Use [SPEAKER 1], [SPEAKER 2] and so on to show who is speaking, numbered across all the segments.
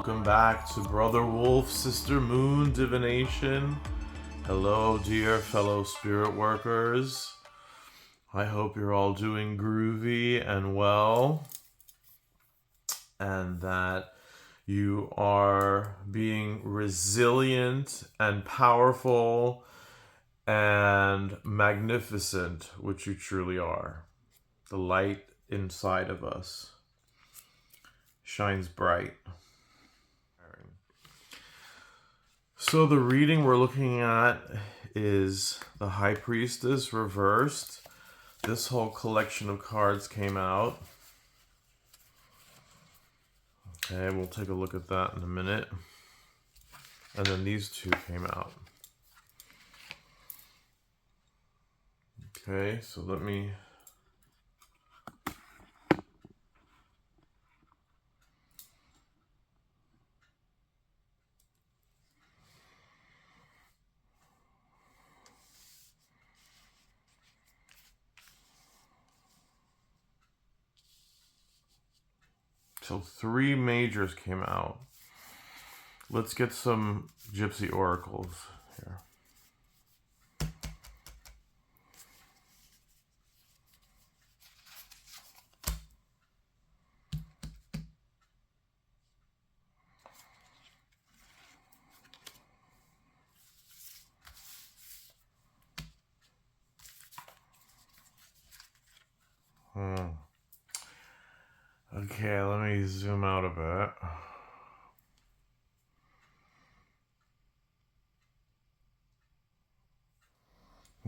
[SPEAKER 1] Welcome back to Brother Wolf, Sister Moon Divination. Hello, dear fellow spirit workers. I hope you're all doing groovy and well, and that you are being resilient and powerful and magnificent, which you truly are. The light inside of us shines bright. So the reading we're looking at is the High Priestess reversed. This whole collection of cards came out. Okay, we'll take a look at that in a minute. And then these two came out. Okay, so let me... So 3 majors came out. Let's get some Gypsy Oracles here. Okay, let me zoom out a bit.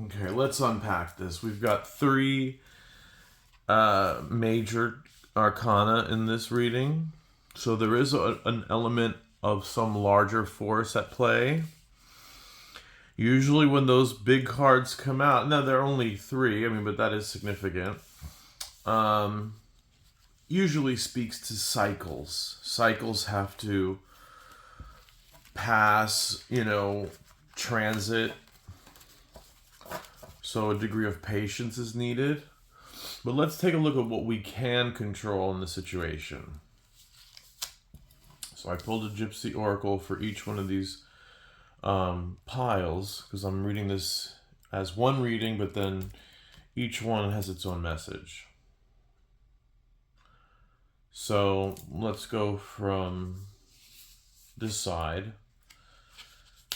[SPEAKER 1] Okay, let's unpack this. We've got 3 major arcana in this reading. So there is an element of some larger force at play. Usually when those big cards come out, now there are only 3, but that is significant. Usually speaks to cycles. Cycles have to pass, transit. So a degree of patience is needed. But let's take a look at what we can control in the situation. So I pulled a Gypsy Oracle for each one of these piles, because I'm reading this as one reading, but then each one has its own message. So let's go from this side.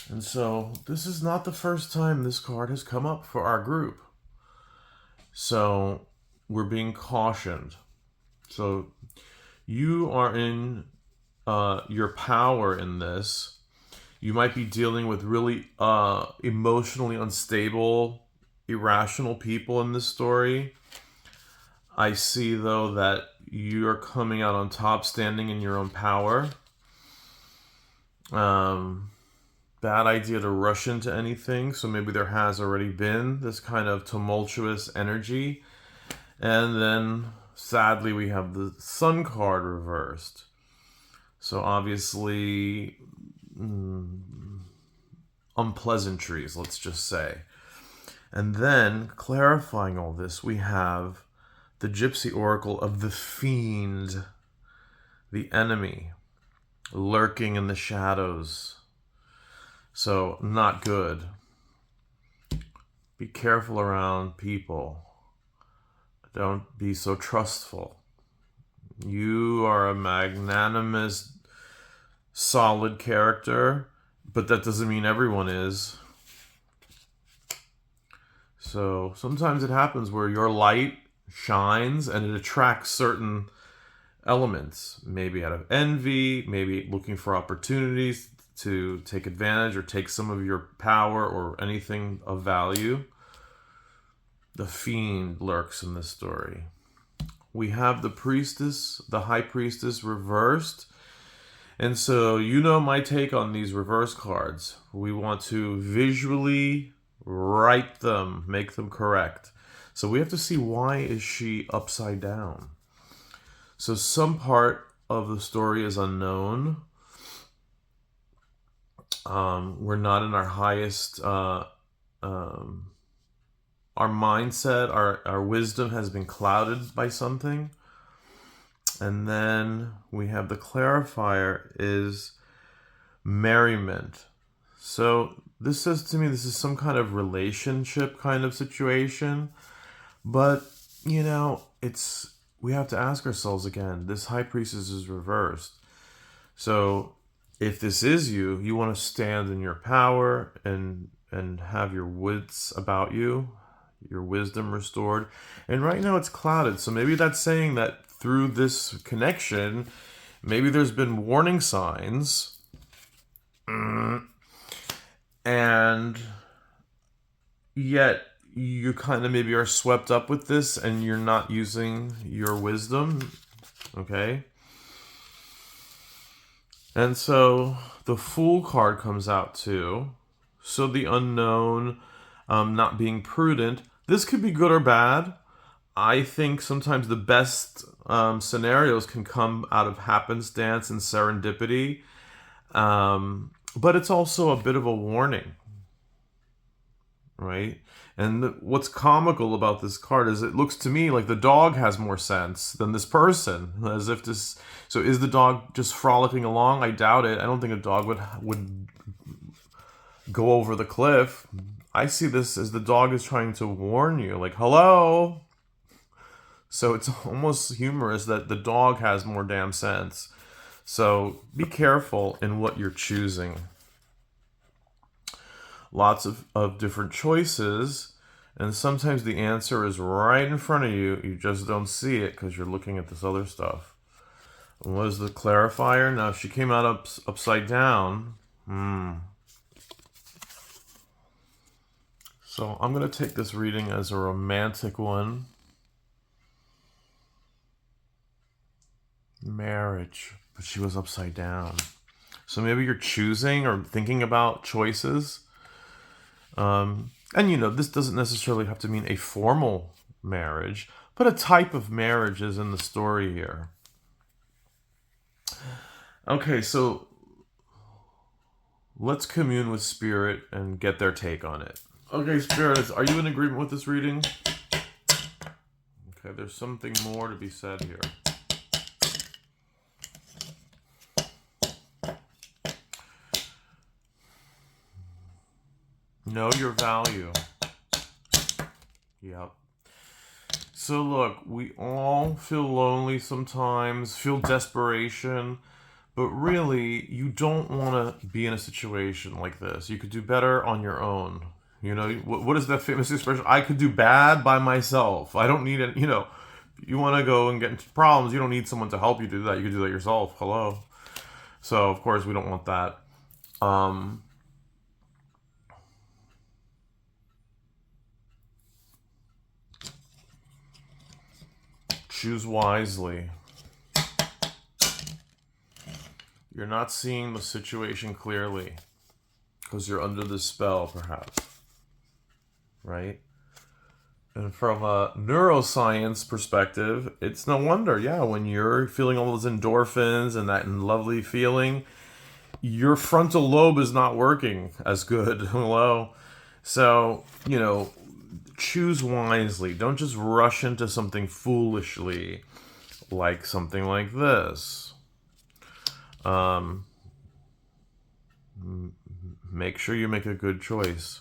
[SPEAKER 1] And so this is not the first time this card has come up for our group. So we're being cautioned. So you are in your power in this. You might be dealing with really emotionally unstable, irrational people in this story. I see, though, that you're coming out on top, standing in your own power. Bad idea to rush into anything, so maybe there has already been this kind of tumultuous energy. And then, sadly, we have the Sun card reversed. So obviously, unpleasantries, let's just say. And then, clarifying all this, we have the Gypsy Oracle of the Fiend, the enemy, lurking in the shadows. So, not good. Be careful around people. Don't be so trustful. You are a magnanimous, solid character, but that doesn't mean everyone is. So, sometimes it happens where your light shines and it attracts certain elements, maybe out of envy, maybe looking for opportunities to take advantage or take some of your power or anything of value. The Fiend lurks in this story. We have the Priestess, the High Priestess reversed. And so my take on these reverse cards. We want to visually write them, make them correct. So we have to see, why is she upside down? So some part of the story is unknown. We're not in our highest, our mindset, our wisdom has been clouded by something. And then we have the clarifier is merriment. So this says to me this is some kind of relationship kind of situation. But, it's we have to ask ourselves again, this high priestess is reversed. So if this is you, you want to stand in your power and have your wits about you, your wisdom restored. And right now it's clouded. So maybe that's saying that through this connection, maybe there's been warning signs. And yet you kind of maybe are swept up with this and you're not using your wisdom. Okay. And so the Fool card comes out too. So the unknown, not being prudent. This could be good or bad. I think sometimes the best scenarios can come out of happenstance and serendipity. But it's also a bit of a warning, right? And what's comical about this card is it looks to me like the dog has more sense than this person. As if this... So is the dog just frolicking along? I doubt it. I don't think a dog would go over the cliff. I see this as the dog is trying to warn you, like, hello. So it's almost humorous that the dog has more damn sense. So be careful in what you're choosing. Lots of different choices, and sometimes the answer is right in front of you. You just don't see it because you're looking at this other stuff. And what is the clarifier? Now, if she came out upside down, So I'm going to take this reading as a romantic one. Marriage, but she was upside down. So maybe you're choosing or thinking about choices. And this doesn't necessarily have to mean a formal marriage, but a type of marriage is in the story here. Okay, so let's commune with Spirit and get their take on it. Okay, Spirit, are you in agreement with this reading? Okay, there's something more to be said here. Know your value. Yep. So look, we all feel lonely sometimes, feel desperation, but really, you don't want to be in a situation like this. You could do better on your own. What is that famous expression? I could do bad by myself. I don't need it. You want to go and get into problems, you don't need someone to help you do that. You could do that yourself. Hello. So, of course, we don't want that. Choose wisely. You're not seeing the situation clearly because you're under the spell, perhaps. Right? And from a neuroscience perspective, it's no wonder, when you're feeling all those endorphins and that lovely feeling, your frontal lobe is not working as good. Hello. So, choose wisely. Don't just rush into something foolishly, like something like this. Make sure you make a good choice.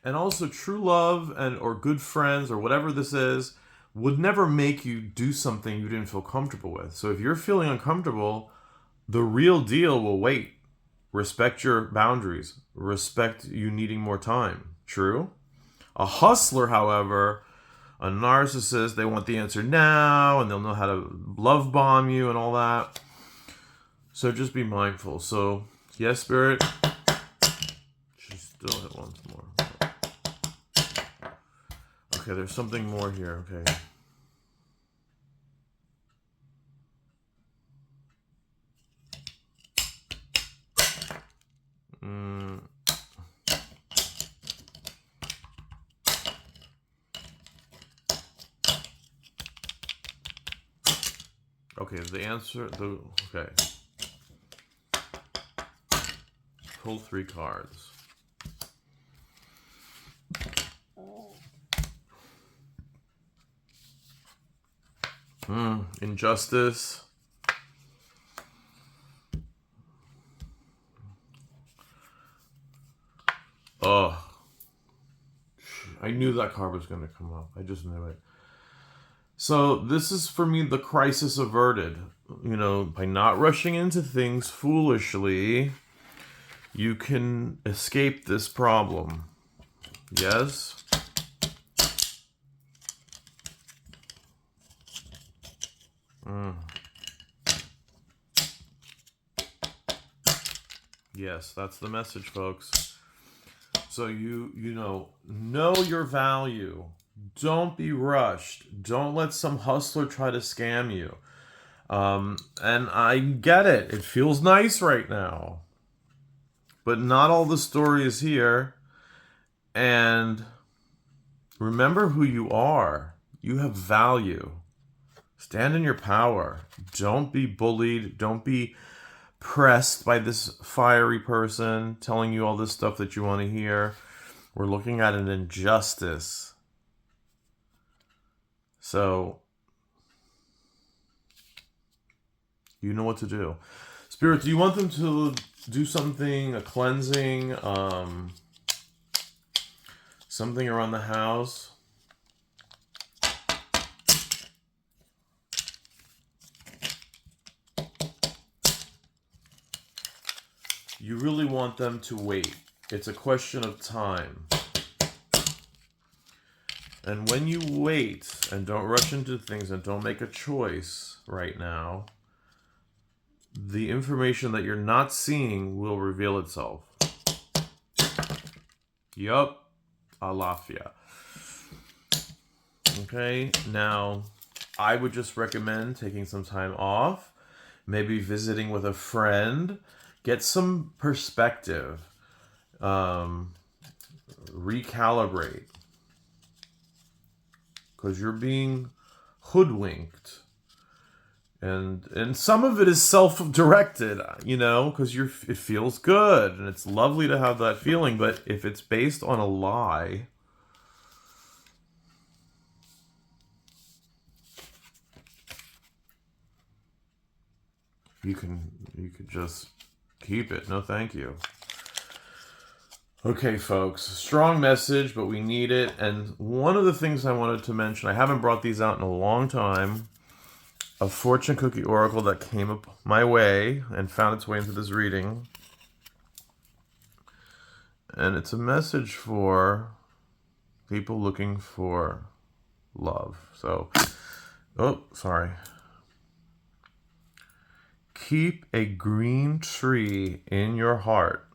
[SPEAKER 1] And also, true love or good friends or whatever this is would never make you do something you didn't feel comfortable with. So if you're feeling uncomfortable, the real deal will wait. Respect your boundaries. Respect you needing more time. True? A hustler, however, a narcissist, they want the answer now, and they'll know how to love bomb you and all that. So just be mindful. So, yes, Spirit. She still hit once more. Okay, there's something more here. Okay. Okay, the answer, okay. Pull 3 cards. Injustice. Oh, I knew that card was going to come up. I just knew it. So this is, for me, the crisis averted. You know, by not rushing into things foolishly, you can escape this problem. Yes? Yes, that's the message, folks. So you know your value. Don't be rushed. Don't let some hustler try to scam you. And I get it. It feels nice right now. But not all the story is here. And remember who you are. You have value. Stand in your power. Don't be bullied. Don't be pressed by this fiery person telling you all this stuff that you want to hear. We're looking at an injustice. So, you know what to do. Spirit, do you want them to do something, a cleansing, something around the house? You really want them to wait. It's a question of time. And when you wait and don't rush into things and don't make a choice right now, the information that you're not seeing will reveal itself. Yup. Alafia. Okay, now I would just recommend taking some time off, maybe visiting with a friend, get some perspective, recalibrate, because you're being hoodwinked. And some of it is self-directed, you know, because it feels good and it's lovely to have that feeling. But if it's based on a lie, you could just keep it. No, thank you. Okay, folks, strong message, but we need it. And one of the things I wanted to mention, I haven't brought these out in a long time. A fortune cookie oracle that came up my way and found its way into this reading. And it's a message for people looking for love. So, sorry. Keep a green tree in your heart,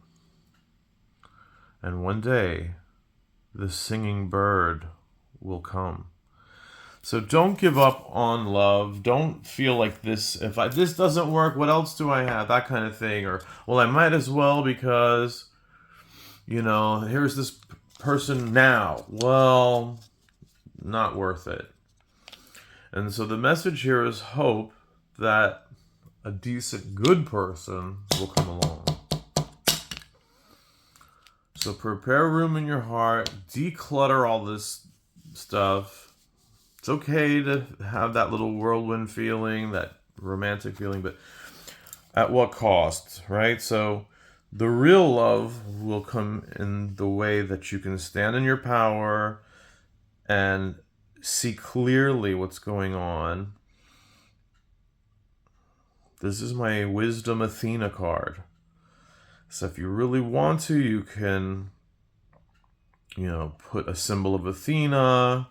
[SPEAKER 1] and one day the singing bird will come. So don't give up on love. Don't feel like this doesn't work, what else do I have? That kind of thing. Or, well, I might as well because, here's this person now. Well, not worth it. And so the message here is hope that a decent, good person will come along. So prepare room in your heart. Declutter all this stuff. It's okay to have that little whirlwind feeling, that romantic feeling, but at what cost, right? So the real love will come in the way that you can stand in your power and see clearly what's going on. This is my Wisdom Athena card. So if you really want to, you can, put a symbol of Athena,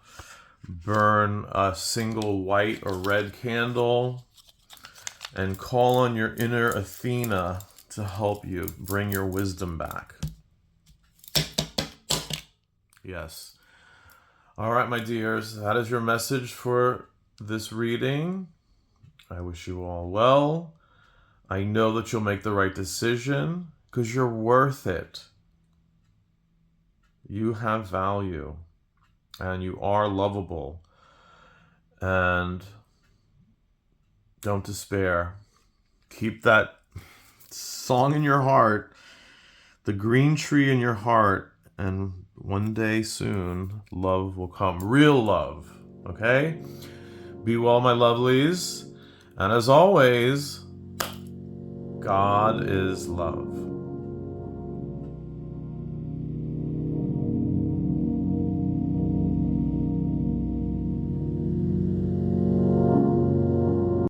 [SPEAKER 1] burn a single white or red candle, and call on your inner Athena to help you bring your wisdom back. Yes. All right, my dears, that is your message for this reading. I wish you all well. I know that you'll make the right decision because you're worth it. You have value. And you are lovable. And don't despair. Keep that song in your heart, the green tree in your heart, and one day soon, love will come. Real love, okay? Be well, my lovelies. And as always, God is love.